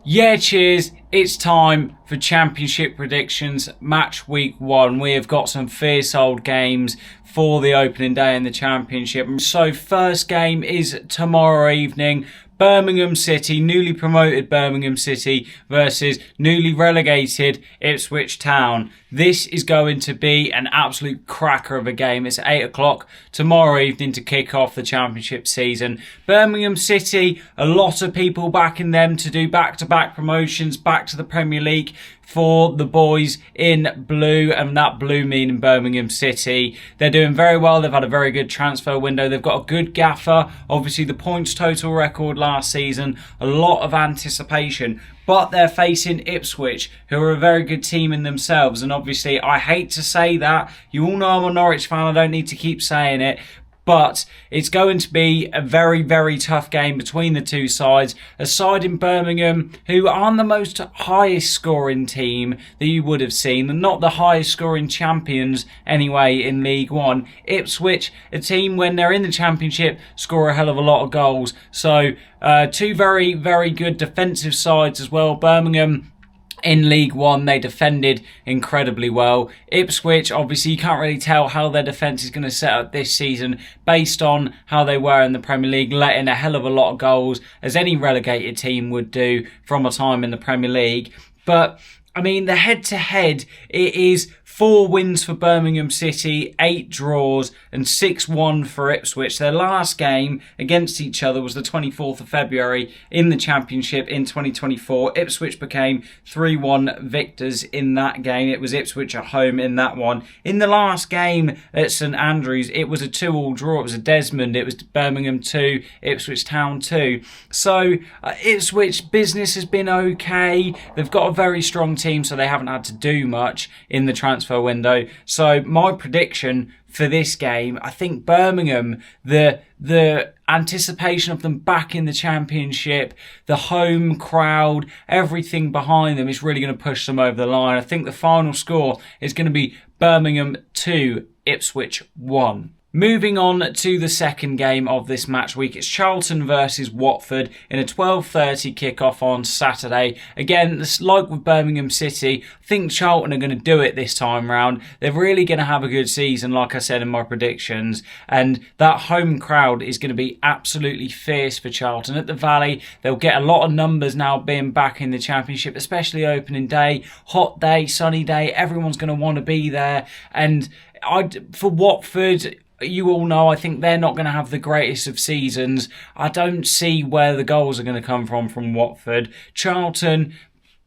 Yeah, cheers. It's time for Championship predictions, match week 1. We have got some fierce old games for the opening day in the Championship. So first game is tomorrow evening. Birmingham City, newly promoted Birmingham City versus newly relegated Ipswich Town. This is going to be an absolute cracker of a game. It's 8 o'clock tomorrow evening to kick off the Championship season. Birmingham City, a lot of people backing them to do back-to-back promotions back to the Premier League for the boys in blue, and that blue meaning Birmingham City. They're doing very well. They've had a very good transfer window. They've got a good gaffer. Obviously, the points total record last season, a lot of anticipation. But they're facing Ipswich, who are a very good team in themselves. And obviously, I hate to say that. You all know I'm a Norwich fan. I don't need to keep saying it. But it's going to be a very, very tough game between the two sides. A side in Birmingham who aren't the most highest scoring team that you would have seen. And not the highest scoring champions anyway in League One. Ipswich, a team when they're in the Championship, score a hell of a lot of goals. So two very, very good defensive sides as well. Birmingham, in League One, they defended incredibly well. Ipswich, obviously, you can't really tell how their defence is going to set up this season based on how they were in the Premier League, letting a hell of a lot of goals, as any relegated team would do from a time in the Premier League. But, I mean, the head-to-head, it is 4 wins for Birmingham City, 8 draws, and 6-1 for Ipswich. Their last game against each other was the 24th of February in the Championship in 2024. Ipswich became 3-1 victors in that game. It was Ipswich at home in that one. In the last game at St Andrews, it was a 2-2 draw. It was a Desmond. It was Birmingham 2, Ipswich Town 2. So Ipswich business has been okay. They've got a very strong team, so they haven't had to do much in the transfer window. So my prediction for this game, I think Birmingham, the anticipation of them back in the Championship, the home crowd, everything behind them is really going to push them over the line. I think the final score is going to be Birmingham 2, Ipswich 1. Moving on to the second game of this match week, it's Charlton versus Watford in a 12:30 kickoff on Saturday. Again, like with Birmingham City, I think Charlton are going to do it this time round. They're really going to have a good season, like I said in my predictions, and that home crowd is going to be absolutely fierce for Charlton. At the Valley, they'll get a lot of numbers now being back in the Championship, especially opening day, hot day, sunny day. Everyone's going to want to be there, and for Watford, you all know, I think they're not going to have the greatest of seasons. I don't see where the goals are going to come from Watford. Charlton,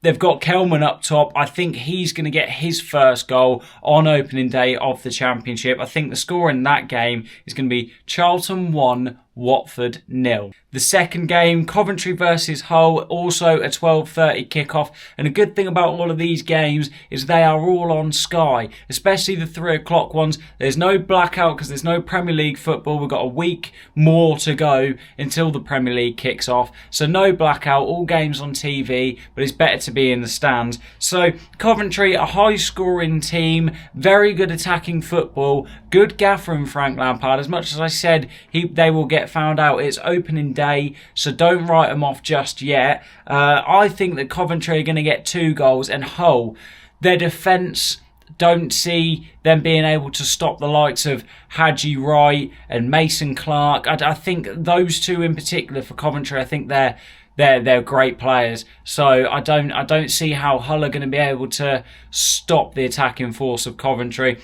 they've got Kelman up top. I think he's going to get his first goal on opening day of the Championship. I think the score in that game is going to be Charlton 1, Watford 0. The second game, Coventry versus Hull, also a 12:30 kickoff. And a good thing about all of these games is they are all on Sky, especially the 3 o'clock ones. There's no blackout because there's no Premier League football. We've got a week more to go until the Premier League kicks off. So no blackout, all games on TV, but it's better to be in the stands. So Coventry, a high-scoring team, very good attacking football, good gaffer in Frank Lampard. As much as I said they will get found out, it's opening day, so don't write them off just yet. I think that Coventry are going to get 2 goals, and Hull, their defence, don't see them being able to stop the likes of Hadji Wright and Mason Clark. I think those two in particular for Coventry, I think they're great players. So I don't see how Hull are going to be able to stop the attacking force of Coventry.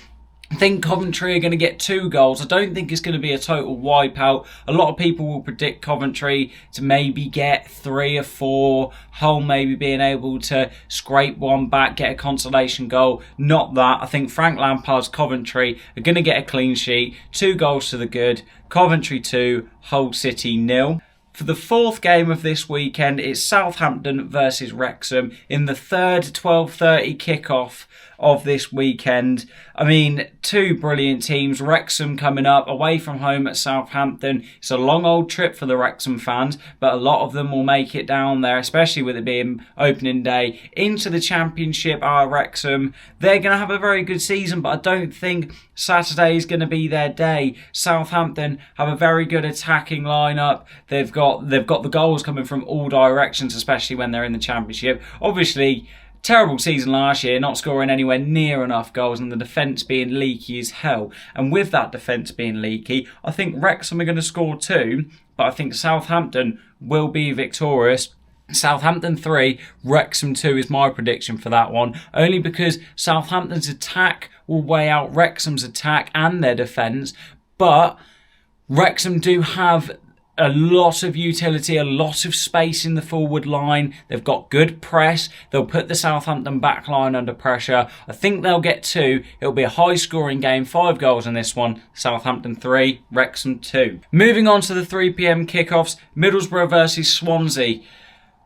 I think Coventry are going to get 2 goals. I don't think it's going to be a total wipeout. A lot of people will predict Coventry to maybe get 3 or 4. Hull maybe being able to scrape one back, get a consolation goal. Not that. I think Frank Lampard's Coventry are going to get a clean sheet. 2 goals to the good. Coventry 2, Hull City 0. For the fourth game of this weekend, it's Southampton versus Wrexham in the third 12:30 kickoff of this weekend. I mean, two brilliant teams. Wrexham coming up away from home at Southampton. It's a long old trip for the Wrexham fans, but a lot of them will make it down there, especially with it being opening day, into the Championship. Wrexham, they're going to have a very good season, but I don't think Saturday is going to be their day. Southampton have a very good attacking lineup. They've got the goals coming from all directions, especially when they're in the Championship. Obviously, terrible season last year, not scoring anywhere near enough goals and the defence being leaky as hell. And with that defence being leaky, I think Wrexham are going to score 2, but I think Southampton will be victorious. Southampton 3, Wrexham 2 is my prediction for that one, only because Southampton's attack will weigh out Wrexham's attack and their defence, but Wrexham do have a lot of utility, a lot of space in the forward line. They've got good press. They'll put the Southampton back line under pressure. I think they'll get 2. It'll be a high scoring game, 5 goals in this one. Southampton 3, Wrexham 2. Moving on to the 3 p.m. kickoffs, Middlesbrough versus Swansea.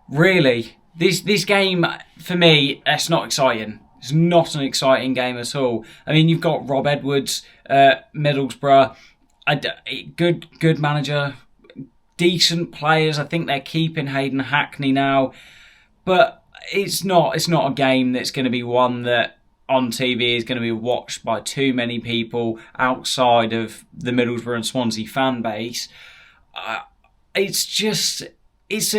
Really, this game, for me, it's not exciting. It's not an exciting game at all. I mean, you've got Rob Edwards, Middlesbrough, good manager, decent players. I think they're keeping Hayden Hackney now, but it's not a game that's going to be one that on TV is going to be watched by too many people outside of the Middlesbrough and Swansea fan base. It's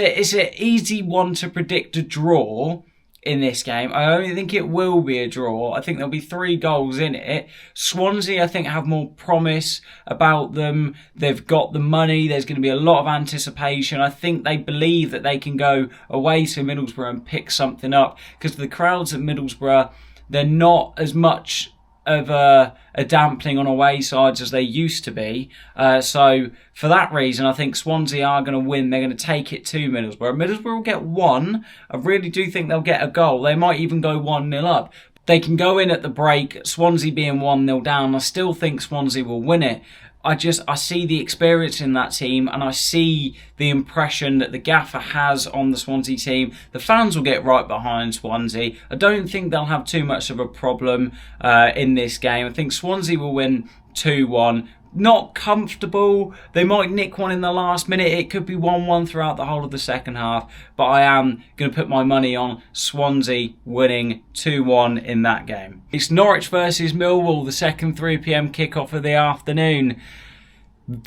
an easy one to predict a draw in this game. I only think it will be a draw. I think there'll be 3 goals in it. Swansea, I think, have more promise about them. They've got the money. There's going to be a lot of anticipation. I think they believe that they can go away to Middlesbrough and pick something up, because the crowds at Middlesbrough, they're not as much of a dampening on away sides as they used to be. So for that reason, I think Swansea are going to win. They're going to take it to Middlesbrough. Middlesbrough will get 1. I really do think they'll get a goal. They might even go 1-0 up. They can go in at the break, Swansea being 1-0 down. I still think Swansea will win it. I see the experience in that team, and I see the impression that the gaffer has on the Swansea team. The fans will get right behind Swansea. I don't think they'll have too much of a problem in this game. I think Swansea will win 2-1. Not comfortable. They might nick one in the last minute. It could be 1-1 throughout the whole of the second half. But I am going to put my money on Swansea winning 2-1 in that game. It's Norwich versus Millwall, the second 3 p.m. kickoff of the afternoon.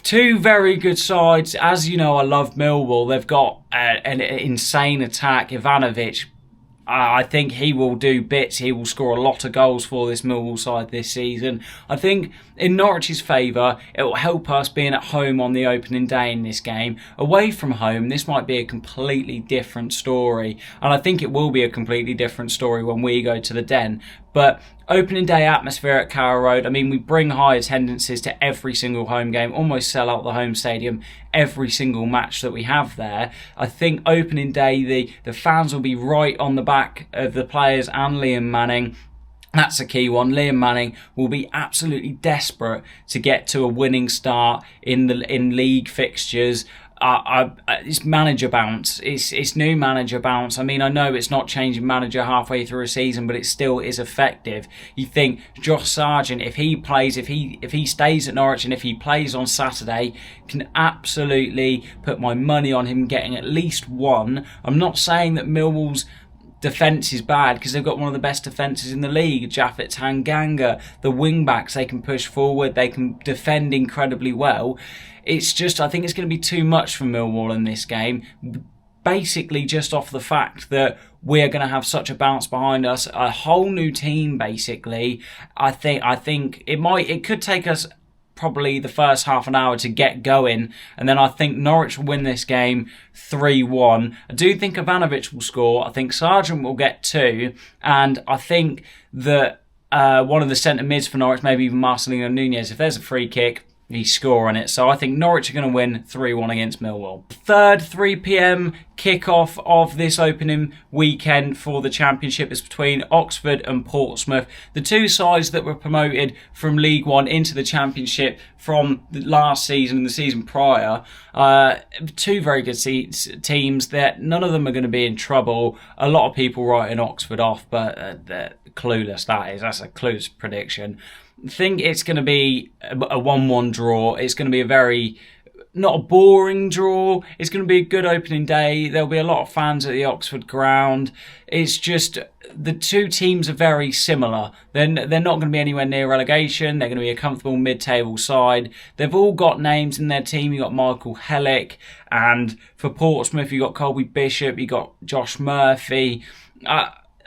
Two very good sides. As you know, I love Millwall. They've got an insane attack. Ivanovic, I think he will do bits. He will score a lot of goals for this Millwall side this season. I think in Norwich's favour, it will help us being at home on the opening day in this game. Away from home, this might be a completely different story. And I think it will be a completely different story when we go to the Den. But opening day atmosphere at Carrow Road, I mean, we bring high attendances to every single home game, almost sell out the home stadium every single match that we have there. I think opening day, the fans will be right on the back of the players and Liam Manning. That's a key one. Liam Manning will be absolutely desperate to get to a winning start in league fixtures. It's manager bounce. It's new manager bounce. I mean, I know it's not changing manager halfway through a season, but it still is effective. You think Josh Sargent, if he stays at Norwich and if he plays on Saturday, can absolutely put my money on him getting at least 1. I'm not saying that Millwall's defence is bad, because they've got one of the best defences in the league. Japhet Tanganga, the wing backs, they can push forward, they can defend incredibly well. It's just, I think it's going to be too much for Millwall in this game, basically just off the fact that we're going to have such a bounce behind us, a whole new team basically. I think it could take us probably the first half an hour to get going, and then I think Norwich will win this game 3-1. I do think Ivanovic will score. I think Sargent will get 2, and I think that one of the centre mids for Norwich, maybe even Marcelino Nunez, if there's a free kick, he's scoring it. So I think Norwich are going to win 3-1 against Millwall. Third 3 p.m. kick-off of this opening weekend for the Championship is between Oxford and Portsmouth, the two sides that were promoted from League One into the Championship from the last season and the season prior. Two very good teams that none of them are going to be in trouble. A lot of people writing Oxford off, but they're clueless. That's a clueless prediction. I think it's going to be a 1-1 draw. It's going to be a very, not a boring draw. It's going to be a good opening day. There'll be a lot of fans at the Oxford ground. It's just the two teams are very similar. They're not going to be anywhere near relegation. They're going to be a comfortable mid-table side. They've all got names in their team. You've got Michael Hellick, and for Portsmouth, you've got Colby Bishop, you've got Josh Murphy.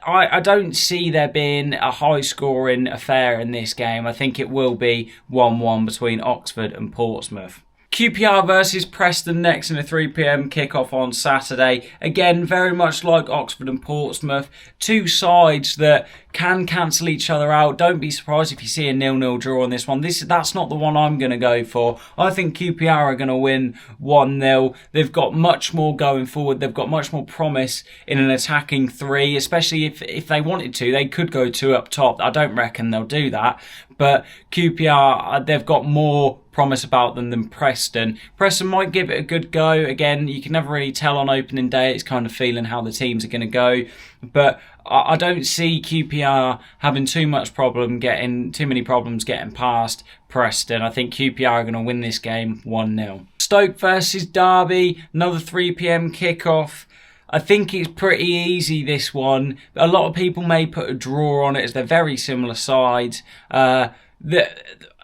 I don't see there being a high-scoring affair in this game. I think it will be 1-1 between Oxford and Portsmouth. QPR versus Preston next in a 3 p.m. kickoff on Saturday. Again, very much like Oxford and Portsmouth. Two sides that can cancel each other out. Don't be surprised if you see a 0-0 draw on this one. That's not the one I'm going to go for. I think QPR are going to win 1-0. They've got much more going forward. They've got much more promise in an attacking three, especially if they wanted to. They could go two up top. I don't reckon they'll do that. But QPR, they've got more promise about them than Preston. Preston might give it a good go. Again, you can never really tell on opening day. It's kind of feeling how the teams are going to go. But I don't see QPR having too many problems getting past Preston. I think QPR are going to win this game 1-0. Stoke versus Derby, another 3 p.m. kickoff. I think it's pretty easy, this one. A lot of people may put a draw on it as they're very similar sides. The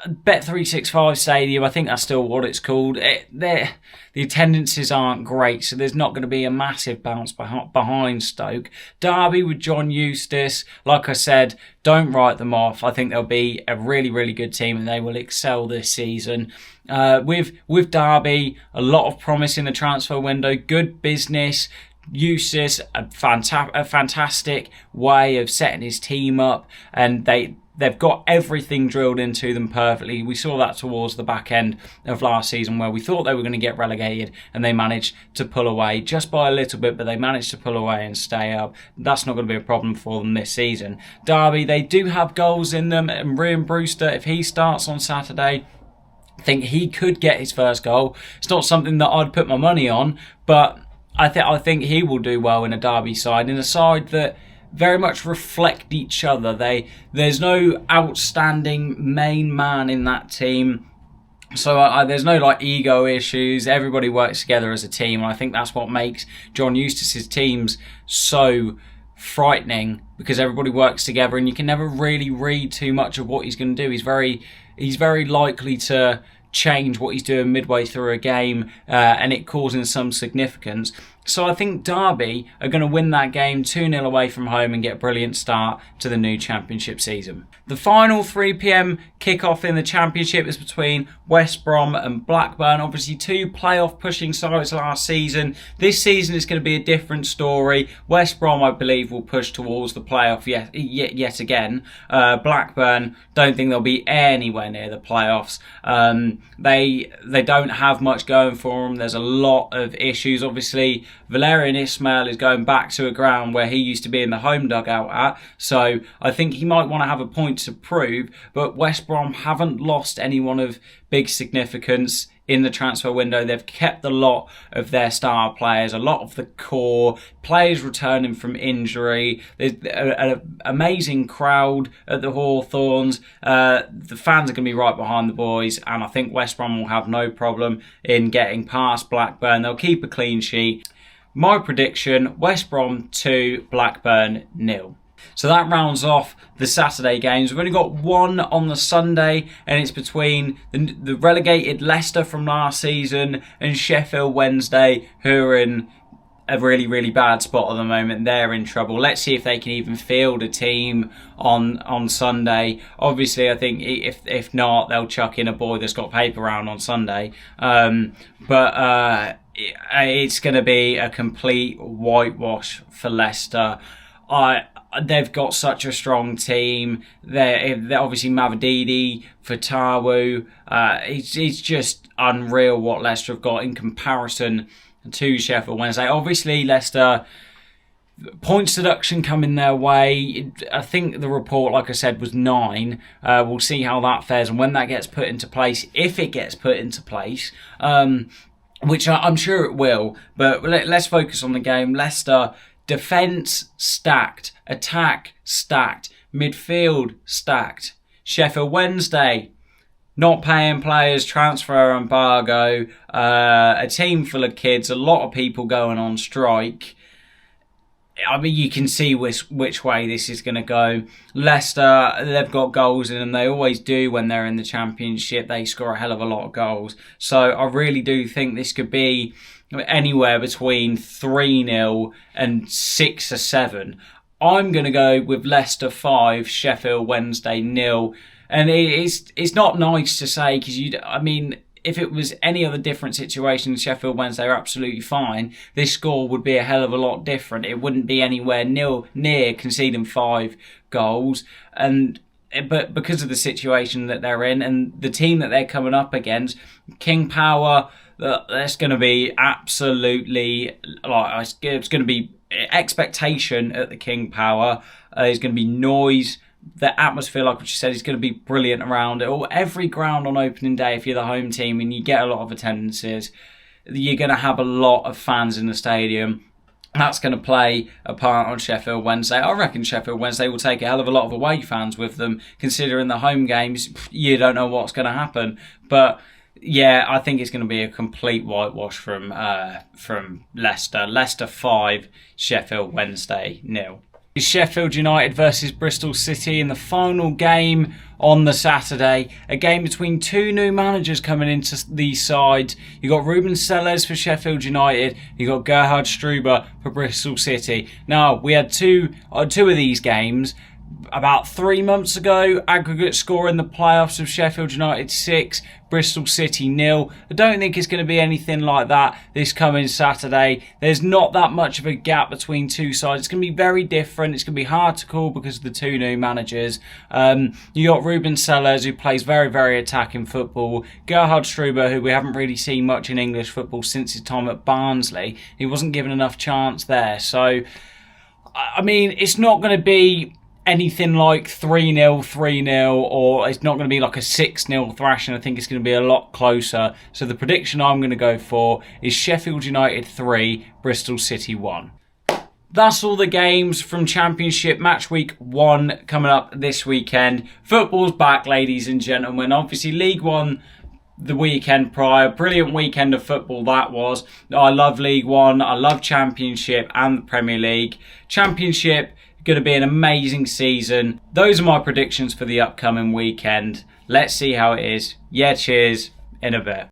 Bet365 Stadium, I think that's still what it's called. The attendances aren't great, so there's not going to be a massive bounce behind Stoke. Derby with John Eustace, like I said, don't write them off. I think they'll be a really, really good team and they will excel this season. With Derby, a lot of promise in the transfer window, good business. Eustace, a fantastic way of setting his team up, and they've got everything drilled into them perfectly. We saw that towards the back end of last season where we thought they were going to get relegated and they managed to pull away just by a little bit, but they managed to pull away and stay up. That's not going to be a problem for them this season. Derby, they do have goals in them, and Ryan Brewster, if he starts on Saturday, I think he could get his first goal. It's not something that I'd put my money on, but I think he will do well in a Derby side, in a side that very much reflect each other. There's no outstanding main man in that team, so there's no ego issues. Everybody works together as a team, and I think that's what makes John Eustace's teams so frightening, because everybody works together and you can never really read too much of what he's going to do. He's very likely to change what he's doing midway through a game, and it causing some significance. So I think Derby are going to win that game 2-0 away from home and get a brilliant start to the new Championship season. The final 3 p.m. kickoff in the Championship is between West Brom and Blackburn. Obviously, two playoff pushing sides last season. This season is going to be a different story. West Brom, I believe, will push towards the playoff yet again. Blackburn, don't think they'll be anywhere near the playoffs. They don't have much going for them. There's a lot of issues. Obviously, Valerian Ismail is going back to a ground where he used to be in the home dugout at, so I think he might want to have a point to prove, but West Brom haven't lost anyone of big significance in the transfer window. They've kept a lot of their star players, a lot of the core players returning from injury. There's an amazing crowd at the Hawthorns. The fans are going to be right behind the boys, and I think West Brom will have no problem in getting past Blackburn. They'll keep a clean sheet. My prediction, West Brom 2, Blackburn 0. So that rounds off the Saturday games. We've only got one on the Sunday, and it's between the relegated Leicester from last season and Sheffield Wednesday, who are in a really, really bad spot at the moment. They're in trouble. Let's see if they can even field a team on Sunday. Obviously, I think if not, they'll chuck in a boy that's got paper round on Sunday. But it's going to be a complete whitewash for Leicester. They've got such a strong team. They're obviously Mavadidi, Fatawu. It's just unreal what Leicester have got in comparison to Sheffield Wednesday. Obviously, Leicester, points deduction coming their way. I think the report, like I said, was 9. We'll see how that fares and when that gets put into place, if it gets put into place, which I'm sure it will. But let's focus on the game. Leicester, defence stacked, attack stacked, midfield stacked. Sheffield Wednesday, not paying players, transfer embargo, a team full of kids, a lot of people going on strike. I mean, you can see which way this is going to go. Leicester, they've got goals in them. They always do when they're in the Championship. They score a hell of a lot of goals. So I really do think this could be anywhere between 3-0 and 6 or 7. I'm going to go with Leicester 5, Sheffield Wednesday 0. And it's not nice to say because if it was any other different situation, Sheffield Wednesday are absolutely fine. This score would be a hell of a lot different. It wouldn't be anywhere near conceding 5 goals. But because of the situation that they're in and the team that they're coming up against, King Power, that's going to be absolutely it's going to be expectation at the King Power. There's going to be noise. The atmosphere, like what you said, is going to be brilliant around it. Every ground on opening day, if you're the home team and you get a lot of attendances, you're going to have a lot of fans in the stadium. That's going to play a part on Sheffield Wednesday. I reckon Sheffield Wednesday will take a hell of a lot of away fans with them, considering the home games, you don't know what's going to happen. But yeah, I think it's going to be a complete whitewash from Leicester. Leicester 5, Sheffield Wednesday 0. Sheffield United versus Bristol City in the final game on the Saturday. A game between 2 new managers coming into these sides. You got Ruben Sellers for Sheffield United. You got Gerhard Struber for Bristol City. Now, we had two of these games about 3 months ago. Aggregate score in the playoffs of Sheffield United 6, Bristol City 0. I don't think it's going to be anything like that this coming Saturday. There's not that much of a gap between two sides. It's going to be very different. It's going to be hard to call because of the 2 new managers. You got Ruben Sellers, who plays very, very attacking football. Gerhard Struber, who we haven't really seen much in English football since his time at Barnsley. He wasn't given enough chance there. So, I mean, it's not going to be anything like 3-0, 3-0, or it's not going to be like a 6-0 thrashing. I think it's going to be a lot closer. So the prediction I'm going to go for is Sheffield United 3, Bristol City 1. That's all the games from Championship Match Week 1 coming up this weekend. Football's back, ladies and gentlemen. Obviously, League 1 the weekend prior. Brilliant weekend of football that was. I love League 1. I love Championship and the Premier League. Championship, going to be an amazing season. Those are my predictions for the upcoming weekend. Let's see how it is. Yeah, cheers. In a bit.